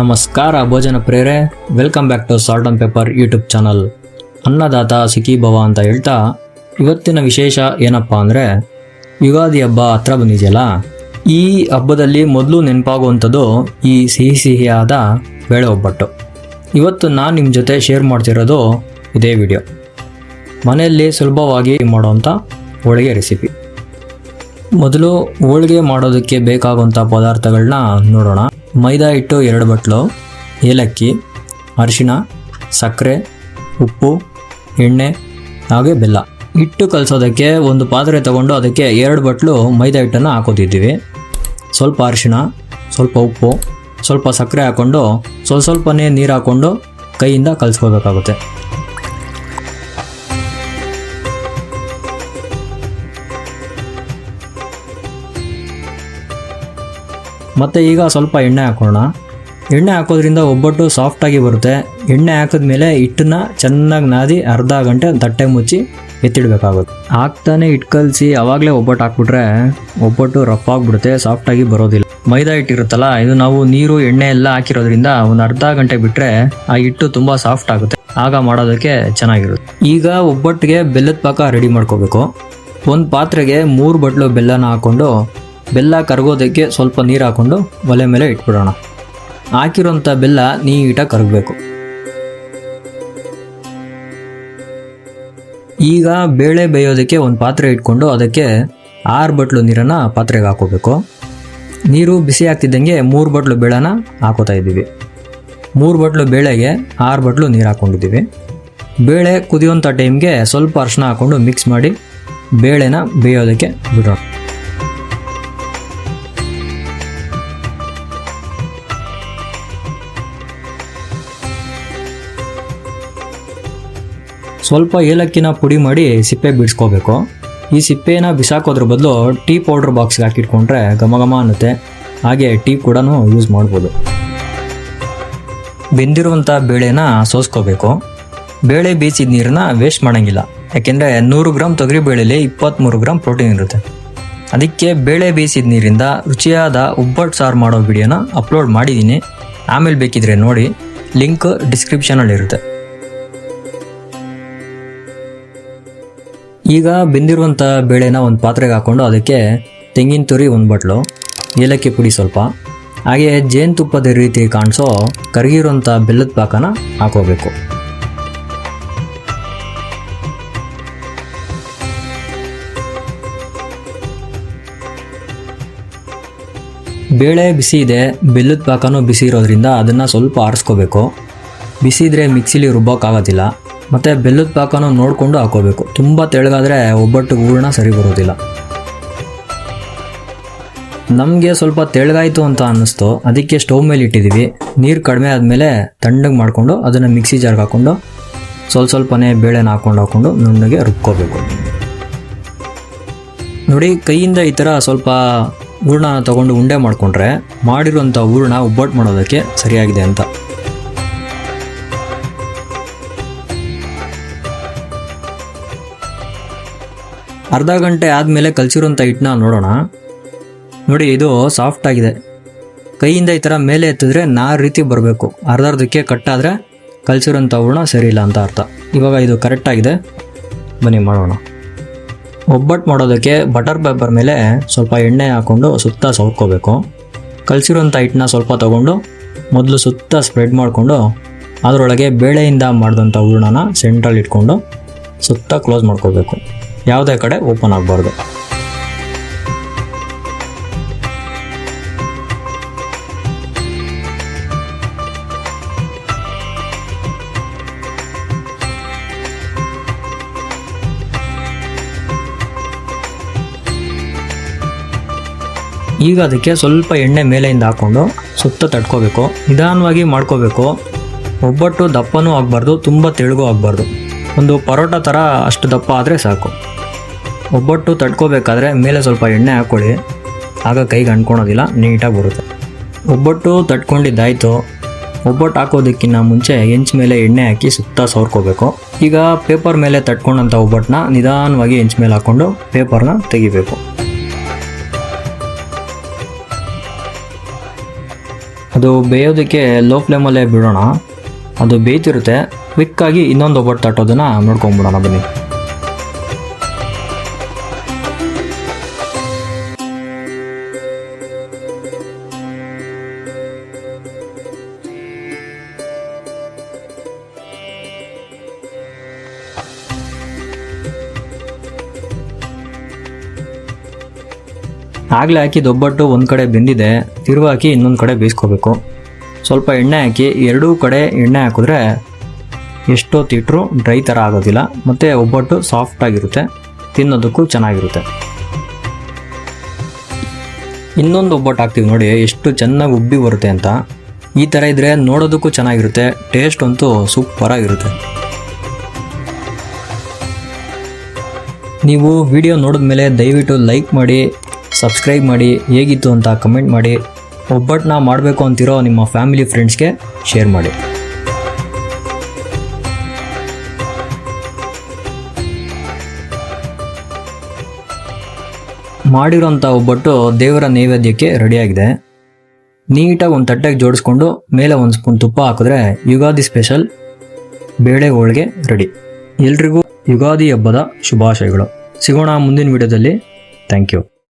ನಮಸ್ಕಾರ ಭೋಜನ ಪ್ರೇರೆ, welcome back to salt on paper YouTube channel. ಅನ್ನದಾತ ಸುಖೀ ಭವ ಅಂತ ಹೇಳ್ತಾ ಇವತ್ತಿನ ವಿಶೇಷ ಏನಪ್ಪ ಅಂದರೆ ಯುಗಾದಿ ಹಬ್ಬ ಹತ್ರ ಬಂದಿದೆಯಲ್ಲ. ಈ ಹಬ್ಬದಲ್ಲಿ ಮೊದಲು ನೆನಪಾಗುವಂಥದ್ದು ಈ ಸಿಹಿಯಾದ ಬೇಳೆ ಒಬ್ಬಟ್ಟು. ಇವತ್ತು ನಾನು ನಿಮ್ಮ ಜೊತೆ ಶೇರ್ ಮಾಡ್ತಿರೋದು ಇದೇ ವಿಡಿಯೋ. ಮನೆಯಲ್ಲಿ ಸುಲಭವಾಗಿ ಮಾಡುವಂಥ ಹೋಳಿಗೆ ರೆಸಿಪಿ. ಮೊದಲು ಹೋಳಿಗೆ ಮಾಡೋದಕ್ಕೆ ಬೇಕಾಗುವಂಥ ಪದಾರ್ಥಗಳನ್ನ ನೋಡೋಣ. ಮೈದಾ ಹಿಟ್ಟು 2 ಬಟ್ಲು, ಏಲಕ್ಕಿ, ಅರಿಶಿಣ, ಸಕ್ಕರೆ, ಉಪ್ಪು, ಎಣ್ಣೆ ಹಾಗೆ ಬೆಲ್ಲ. ಹಿಟ್ಟು ಕಲಸೋದಕ್ಕೆ ಒಂದು ಪಾತ್ರೆ ತಗೊಂಡು ಅದಕ್ಕೆ 2 ಬಟ್ಲು ಮೈದಾ ಹಿಟ್ಟನ್ನು ಹಾಕೋತಿದ್ದೀವಿ. ಸ್ವಲ್ಪ ಅರಿಶಿಣ, ಸ್ವಲ್ಪ ಉಪ್ಪು, ಸ್ವಲ್ಪ ಸಕ್ಕರೆ ಹಾಕ್ಕೊಂಡು ಸ್ವಲ್ಪನೇ ನೀರು ಹಾಕ್ಕೊಂಡು ಕೈಯಿಂದ ಕಲಿಸ್ಕೋಬೇಕಾಗುತ್ತೆ. ಮತ್ತು ಈಗ ಸ್ವಲ್ಪ ಎಣ್ಣೆ ಹಾಕೋಣ. ಎಣ್ಣೆ ಹಾಕೋದ್ರಿಂದ ಒಬ್ಬಟ್ಟು ಸಾಫ್ಟಾಗಿ ಬರುತ್ತೆ. ಎಣ್ಣೆ ಹಾಕಿದ್ಮೇಲೆ ಹಿಟ್ಟನ್ನ ಚೆನ್ನಾಗಿ ನಾದಿ ಅರ್ಧ ಗಂಟೆ ತಟ್ಟೆ ಮುಚ್ಚಿ ಎತ್ತಿಡಬೇಕಾಗುತ್ತೆ. ಹಾಕ್ತಾನೆ ಹಿಟ್ಟು ಕಲಸಿ ಆವಾಗಲೇ ಒಬ್ಬಟ್ಟು ಹಾಕ್ಬಿಟ್ರೆ ಒಬ್ಬಟ್ಟು ರಫ್ ಆಗಿಬಿಡುತ್ತೆ, ಸಾಫ್ಟಾಗಿ ಬರೋದಿಲ್ಲ. ಮೈದಾ ಹಿಟ್ಟಿರುತ್ತಲ್ಲ, ಇದು ನಾವು ನೀರು ಎಣ್ಣೆ ಎಲ್ಲ ಹಾಕಿರೋದ್ರಿಂದ ಒಂದು ಅರ್ಧ ಗಂಟೆ ಬಿಟ್ಟರೆ ಆ ಹಿಟ್ಟು ತುಂಬ ಸಾಫ್ಟ್ ಆಗುತ್ತೆ. ಆಗ ಮಾಡೋದಕ್ಕೆ ಚೆನ್ನಾಗಿರುತ್ತೆ. ಈಗ ಒಬ್ಬಟ್ಟಿಗೆ ಬೆಲ್ಲದ ಪಾಕ ರೆಡಿ ಮಾಡ್ಕೋಬೇಕು. ಒಂದು ಪಾತ್ರೆಗೆ 3 ಬಟ್ಲು ಬೆಲ್ಲನ ಹಾಕ್ಕೊಂಡು ಬೆಲ್ಲ ಕರಗೋದಕ್ಕೆ ಸ್ವಲ್ಪ ನೀರು ಹಾಕ್ಕೊಂಡು ಒಲೆ ಮೇಲೆ ಇಟ್ಬಿಡೋಣ. ಹಾಕಿರೋಂಥ ಬೆಲ್ಲ ನೀಟಾಗಿ ಕರಗಬೇಕು. ಈಗ ಬೇಳೆ ಬೇಯೋದಕ್ಕೆ ಒಂದು ಪಾತ್ರೆ ಇಟ್ಕೊಂಡು ಅದಕ್ಕೆ 6 ಬಟ್ಲು ನೀರನ್ನು ಪಾತ್ರೆಗೆ ಹಾಕೋಬೇಕು. ನೀರು ಬಿಸಿ ಆಗ್ತಿದ್ದಂಗೆ 3 ಬಟ್ಲು ಬೇಳೆನ ಹಾಕೋತಾ ಇದ್ದೀವಿ. 3 ಬಟ್ಲು ಬೇಳೆಗೆ 6 ಬಟ್ಲು ನೀರು ಹಾಕ್ಕೊಂಡಿದ್ದೀವಿ. ಬೇಳೆ ಕುದಿಯೋಂಥ ಟೈಮ್ಗೆ ಸ್ವಲ್ಪ ಅರಿಶಿನ ಹಾಕ್ಕೊಂಡು ಮಿಕ್ಸ್ ಮಾಡಿ ಬೇಳೆನ ಬೇಯೋದಕ್ಕೆ ಬಿಡೋಣ. ಸ್ವಲ್ಪ ಏಲಕ್ಕಿನ ಪುಡಿ ಮಾಡಿ ಸಿಪ್ಪೆ ಬಿಡಿಸ್ಕೋಬೇಕು. ಈ ಸಿಪ್ಪೆನ ಬಿಸಾಕೋದ್ರ ಬದಲು ಟೀ ಪೌಡ್ರ್ ಬಾಕ್ಸ್ಗೆ ಹಾಕಿಟ್ಕೊಂಡ್ರೆ ಘಮ ಘಮ ಅನ್ನುತ್ತೆ. ಹಾಗೆ ಟೀ ಕೂಡ ಯೂಸ್ ಮಾಡ್ಬೋದು. ಬೆಂದಿರುವಂಥ ಬೇಳೆನ ಸೋಸ್ಕೋಬೇಕು. ಬೇಳೆ ಬೀಸಿದ ನೀರನ್ನ ವೇಸ್ಟ್ ಮಾಡೋಂಗಿಲ್ಲ. ಯಾಕೆಂದರೆ 100 ಗ್ರಾಮ್ ತೊಗರಿ ಬೇಳೆಯಲ್ಲಿ 23 ಗ್ರಾಮ್ ಪ್ರೋಟೀನ್ ಇರುತ್ತೆ. ಅದಕ್ಕೆ ಬೇಳೆ ಬೇಯಿಸಿದ ನೀರಿಂದ ರುಚಿಯಾದ ಒಬ್ಬಟ್ಟು ಸಾರು ಮಾಡೋ ವಿಡಿಯೋನ ಅಪ್ಲೋಡ್ ಮಾಡಿದ್ದೀನಿ. ಆಮೇಲೆ ಬೇಕಿದ್ರೆ ನೋಡಿ, ಲಿಂಕ್ ಡಿಸ್ಕ್ರಿಪ್ಷನಲ್ಲಿರುತ್ತೆ. ಈಗ ಬೆಂದಿರುವಂಥ ಬೇಳೆನ ಒಂದು ಪಾತ್ರೆಗೆ ಹಾಕ್ಕೊಂಡು ಅದಕ್ಕೆ ತೆಂಗಿನ ತುರಿ 1 ಬಟ್ಲು, ಏಲಕ್ಕಿ ಪುಡಿ ಸ್ವಲ್ಪ, ಹಾಗೆ ಜೇನುತುಪ್ಪದ ರೀತಿ ಕಾಣಿಸೋ ಕರಗಿರೋಂಥ ಬೆಲ್ಲದ ಪಾಕನ ಹಾಕೋಬೇಕು. ಬೇಳೆ ಬಿಸಿ ಇದೆ, ಬೆಲ್ಲದ ಪಾಕನೂ ಬಿಸಿ ಇರೋದ್ರಿಂದ ಅದನ್ನು ಸ್ವಲ್ಪ ಆರಿಸ್ಕೋಬೇಕು. ಬಿಸಿ ಇದ್ದರೆ ಮಿಕ್ಸಿಲಿ ರುಬ್ಬೋಕ್ಕಾಗೋದಿಲ್ಲ. ಮತ್ತು ಬೆಲ್ಲದ ಪಾಕನೂ ನೋಡಿಕೊಂಡು ಹಾಕೋಬೇಕು. ತುಂಬ ತೆಳ್ಳಗಾದರೆ ಒಬ್ಬಟ್ಟು ಹೂರಣ ಸರಿ ಬರೋದಿಲ್ಲ. ನಮಗೆ ಸ್ವಲ್ಪ ತೆಳ್ಳಗಾಯಿತು ಅಂತ ಅನ್ನಿಸ್ತು, ಅದಕ್ಕೆ ಸ್ಟವ್ ಮೇಲೆ ಇಟ್ಟಿದ್ದೀವಿ. ನೀರು ಕಡಿಮೆ ಆದಮೇಲೆ ತಣ್ಣಗೆ ಮಾಡಿಕೊಂಡು ಅದನ್ನು ಮಿಕ್ಸಿ ಜಾರ್ಗೆ ಹಾಕ್ಕೊಂಡು ಸ್ವಲ್ಪನೇ ಬೇಳೆನ ಹಾಕ್ಕೊಂಡು ನುಣ್ಣಗೆ ರುಬ್ಕೋಬೇಕು. ನೋಡಿ, ಕೈಯಿಂದ ಈ ಥರ ಸ್ವಲ್ಪ ಹೂರಣ ತೊಗೊಂಡು ಉಂಡೆ ಮಾಡಿಕೊಂಡ್ರೆ ಮಾಡಿರೋಂಥ ಹೂರಣ ಒಬ್ಬಟ್ಟು ಮಾಡೋದಕ್ಕೆ ಸರಿಯಾಗಿದೆ ಅಂತ. ಅರ್ಧ ಗಂಟೆ ಆದಮೇಲೆ ಕಲಸಿರೋಂಥ ಹಿಟ್ಟನ್ನ ನೋಡೋಣ. ನೋಡಿ, ಇದು ಸಾಫ್ಟ್ ಆಗಿದೆ. ಕೈಯಿಂದ ಈ ಥರ ಮೇಲೆ ಎತ್ತಿದ್ರೆ ನಾರು ರೀತಿ ಬರಬೇಕು. ಅರ್ಧಕ್ಕೆ ಕಟ್ಟಾದರೆ ಕಲಸಿರೋಂಥ ಹೂರಣ ಸರಿ ಇಲ್ಲ ಅಂತ ಅರ್ಥ. ಇವಾಗ ಇದು ಕರೆಕ್ಟಾಗಿದೆ, ಬನ್ನಿ ಮಾಡೋಣ. ಒಬ್ಬಟ್ಟು ಮಾಡೋದಕ್ಕೆ ಬಟರ್ ಪೇಪರ್ ಮೇಲೆ ಸ್ವಲ್ಪ ಎಣ್ಣೆ ಹಾಕ್ಕೊಂಡು ಸುತ್ತ ಸವರ್ಕೋಬೇಕು. ಕಲಸಿರೋಂಥ ಹಿಟ್ಟನ್ನ ಸ್ವಲ್ಪ ತೊಗೊಂಡು ಮೊದಲು ಸುತ್ತ ಸ್ಪ್ರೆಡ್ ಮಾಡಿಕೊಂಡು ಅದರೊಳಗೆ ಬೇಳೆಯಿಂದ ಮಾಡಿದಂಥ ಹೂರಣನ ಸೆಂಟ್ರಲ್ಲಿ ಇಟ್ಕೊಂಡು ಸುತ್ತ ಕ್ಲೋಸ್ ಮಾಡ್ಕೋಬೇಕು. ಯಾವುದೇ ಕಡೆ ಓಪನ್ ಆಗಬಾರ್ದು. ಈಗ ಅದಕ್ಕೆ ಸ್ವಲ್ಪ ಎಣ್ಣೆ ಮೇಲೆಯಿಂದ ಹಾಕ್ಕೊಂಡು ಸುತ್ತ ತಟ್ಕೋಬೇಕು. ನಿಧಾನವಾಗಿ ಮಾಡ್ಕೋಬೇಕು. ಒಬ್ಬಟ್ಟು ದಪ್ಪನೂ ಆಗಬಾರ್ದು, ತುಂಬ ತೆಳುಗೂ ಆಗಬಾರ್ದು. ಒಂದು ಪರೋಟ ಥರ ಅಷ್ಟು ದಪ್ಪ ಆದರೆ ಸಾಕು. ಒಬ್ಬಟ್ಟು ತಟ್ಕೋಬೇಕಾದ್ರೆ ಮೇಲೆ ಸ್ವಲ್ಪ ಎಣ್ಣೆ ಹಾಕ್ಕೊಳ್ಳಿ, ಆಗ ಕೈಗೆ ಅಂಟ್ಕೊಳೋದಿಲ್ಲ, ನೀಟಾಗಿ ಬರುತ್ತೆ. ಒಬ್ಬಟ್ಟು ತಟ್ಕೊಂಡಿದ್ದಾಯಿತು. ಒಬ್ಬಟ್ಟು ಹಾಕೋದಕ್ಕಿಂತ ಮುಂಚೆ ಹೆಂಚು ಮೇಲೆ ಎಣ್ಣೆ ಹಾಕಿ ಸುತ್ತ ಸವರ್ಕೋಬೇಕು. ಈಗ ಪೇಪರ್ ಮೇಲೆ ತಟ್ಕೊಂಡಂಥ ಒಬ್ಬಟ್ಟನ್ನ ನಿಧಾನವಾಗಿ ಹೆಂಚು ಮೇಲೆ ಹಾಕ್ಕೊಂಡು ಪೇಪರ್ನ ತೆಗಿಬೇಕು. ಅದು ಬೇಯೋದಕ್ಕೆ ಲೋ ಫ್ಲೇಮಲ್ಲೇ ಬಿಡೋಣ. ಅದು ಬೇಯ್ತಿರುತ್ತೆ. ಕ್ವಿಕ್ಕಾಗಿ ಇನ್ನೊಂದು ಒಬ್ಬಟ್ಟು ತಟ್ಟೋದನ್ನು ನೋಡ್ಕೊಂಬಿಡೋಣ ಬನ್ನಿ. ಆಗಲೇ ಹಾಕಿದ ಒಬ್ಬಟ್ಟು ಒಂದು ಕಡೆ ಬೆಂದಿದೆ, ತಿರುವು ಹಾಕಿ ಇನ್ನೊಂದು ಕಡೆ ಬೇಯಿಸ್ಕೋಬೇಕು. ಸ್ವಲ್ಪ ಎಣ್ಣೆ ಹಾಕಿ ಎರಡೂ ಕಡೆ ಎಣ್ಣೆ ಹಾಕಿದ್ರೆ ಎಷ್ಟೊತ್ತಿಟ್ಟರೂ ಡ್ರೈ ಥರ ಆಗೋದಿಲ್ಲ, ಮತ್ತು ಒಬ್ಬಟ್ಟು ಸಾಫ್ಟಾಗಿರುತ್ತೆ, ತಿನ್ನೋದಕ್ಕೂ ಚೆನ್ನಾಗಿರುತ್ತೆ. ಇನ್ನೊಂದು ಒಬ್ಬಟ್ಟು ಹಾಕ್ತೀವಿ ನೋಡಿ, ಎಷ್ಟು ಚೆನ್ನಾಗಿ ಉಬ್ಬಿ ಬರುತ್ತೆ ಅಂತ. ಈ ಥರ ಇದ್ದರೆ ನೋಡೋದಕ್ಕೂ ಚೆನ್ನಾಗಿರುತ್ತೆ, ಟೇಸ್ಟ್ ಅಂತೂ ಸೂಪರಾಗಿರುತ್ತೆ. ನೀವು ವಿಡಿಯೋ ನೋಡಿದ್ಮೇಲೆ ದಯವಿಟ್ಟು ಲೈಕ್ ಮಾಡಿ, ಸಬ್ಸ್ಕ್ರೈಬ್ ಮಾಡಿ, ಹೇಗಿತ್ತು ಅಂತ ಕಮೆಂಟ್ ಮಾಡಿ. ಒಬ್ಬಟ್ಟನ್ನ ಮಾಡಬೇಕು ಅಂತಿರೋ ನಿಮ್ಮ ಫ್ಯಾಮಿಲಿ ಫ್ರೆಂಡ್ಸ್ಗೆ ಶೇರ್ ಮಾಡಿ. ಮಾಡಿರೋಂಥ ಒಬ್ಬಟ್ಟು ದೇವರ ನೈವೇದ್ಯಕ್ಕೆ ರೆಡಿಯಾಗಿದೆ. ನೀಟಾಗಿ ಒಂದು ತಟ್ಟೆಗೆ ಜೋಡಿಸ್ಕೊಂಡು ಮೇಲೆ ಒಂದು ಸ್ಪೂನ್ ತುಪ್ಪ ಹಾಕಿದ್ರೆ ಯುಗಾದಿ ಸ್ಪೆಷಲ್ ಬೇಳೆ ಹೋಳಿಗೆ ರೆಡಿ. ಎಲ್ರಿಗೂ ಯುಗಾದಿ ಹಬ್ಬದ ಶುಭಾಶಯಗಳು. ಸಿಗೋಣ ಮುಂದಿನ ವಿಡಿಯೋದಲ್ಲಿ. Thank you.